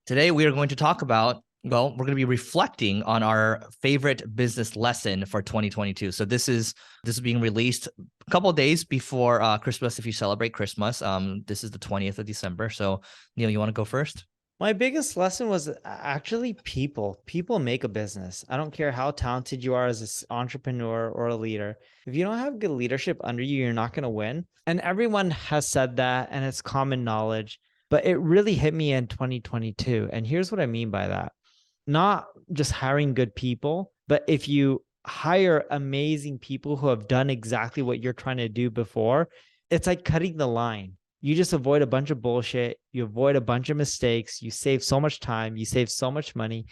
Today, we are going to talk about, well, we're going to be reflecting on our favorite business lesson for 2022. So this is being released a couple of days before Christmas if you celebrate Christmas. This is the 20th of December. So Neil, you want to go first? My biggest lesson was actually people. People make a business. I don't care how talented you are as an entrepreneur or a leader. If you don't have good leadership under you, you're not going to win. And everyone has said that, and it's common knowledge. But it really hit me in 2022. And here's what I mean by that. Not just hiring good people, but if you hire amazing people who have done exactly what you're trying to do before, it's like cutting the line. You just avoid a bunch of bullshit. You avoid a bunch of mistakes. You save so much time. You save so much money,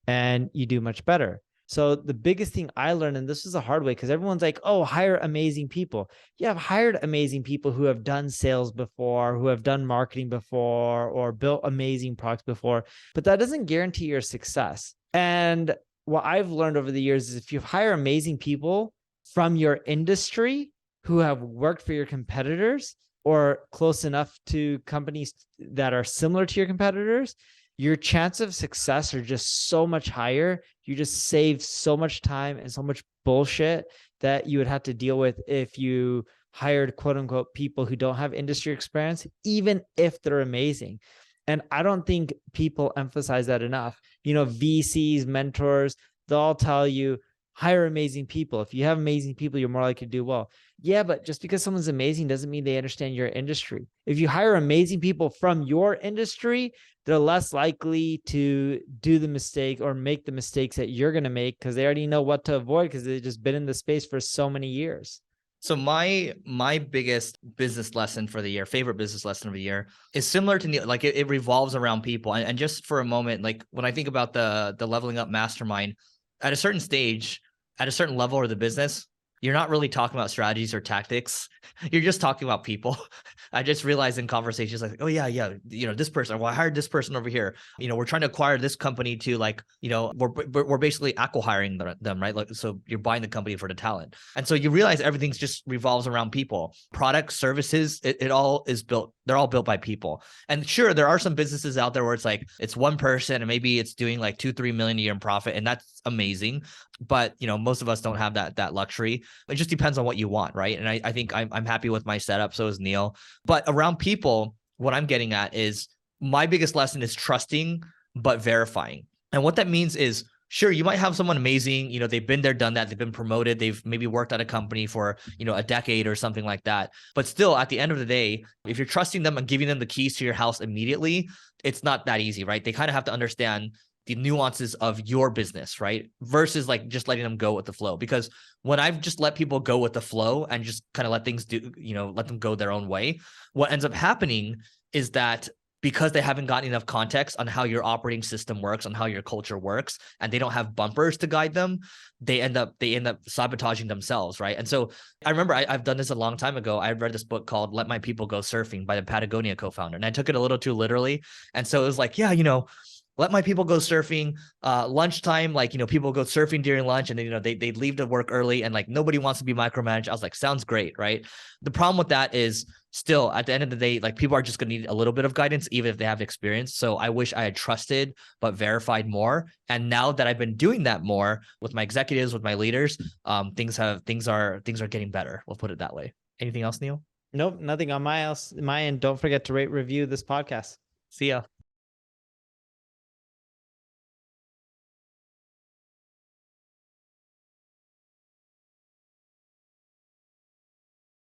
and you do much better. So the biggest thing I learned, and this was a hard way because everyone's like, oh, hire amazing people. Yeah, I've hired amazing people who have done sales before, who have done marketing before, or built amazing products before, but that doesn't guarantee your success. And what I've learned over the years is if you hire amazing people from your industry who have worked for your competitors, or close enough to companies that are similar to your competitors, your chance of success are just so much higher. You just save so much time and so much bullshit that you would have to deal with if you hired quote unquote people who don't have industry experience, even if they're amazing. And I don't think people emphasize that enough. VCs, mentors, they'll all tell you, hire amazing people. If you have amazing people, you're more likely to do well. Yeah, but just because someone's amazing doesn't mean they understand your industry. If you hire amazing people from your industry, they're less likely to do the mistake or make the mistakes that you're going to make because they already know what to avoid because they've just been in the space for so many years. So my biggest business lesson for the year, favorite business lesson of the year, is similar to Neil. Like it revolves around people. And just for a moment, like when I think about the leveling up mastermind, at a certain stage, at a certain level of the business, you're not really talking about strategies or tactics. You're just talking about people. I just realized in conversations like, oh yeah, this person, well, I hired this person over here. We're trying to acquire this company to we're basically acqui-hiring them, right? Like, so you're buying the company for the talent. And so you realize everything's just revolves around people, products, services, it all is built. They're all built by people. And sure, there are some businesses out there where it's like, it's one person and maybe it's doing like 2-3 million a year in profit. And that's amazing. But, most of us don't have that luxury. It just depends on what you want, right? And I think I'm happy with my setup. So is Neil. But around people, what I'm getting at is my biggest lesson is trusting, but verifying. And what that means is, sure, you might have someone amazing, they've been there, done that, they've been promoted, they've maybe worked at a company for, a decade or something like that. But still, at the end of the day, if you're trusting them and giving them the keys to your house immediately, it's not that easy, right? They kind of have to understand the nuances of your business, right? Versus like just letting them go with the flow. Because when I've just let people go with the flow and just kind of let things let them go their own way, what ends up happening is that because they haven't gotten enough context on how your operating system works, on how your culture works, and they don't have bumpers to guide them, they end up sabotaging themselves, right? And so I remember I've done this a long time ago. I read this book called Let My People Go Surfing by the Patagonia co-founder, and I took it a little too literally. And so it was like, yeah, let my people go surfing, lunchtime, people go surfing during lunch and then, they leave to work early and like nobody wants to be micromanaged. I was like, sounds great, right? The problem with that is still at the end of the day, like people are just going to need a little bit of guidance, even if they have experience. So I wish I had trusted, but verified more. And now that I've been doing that more with my executives, with my leaders, things are getting better. We'll put it that way. Anything else, Neil? Nope, nothing on my end. Don't forget to rate, review this podcast. See ya.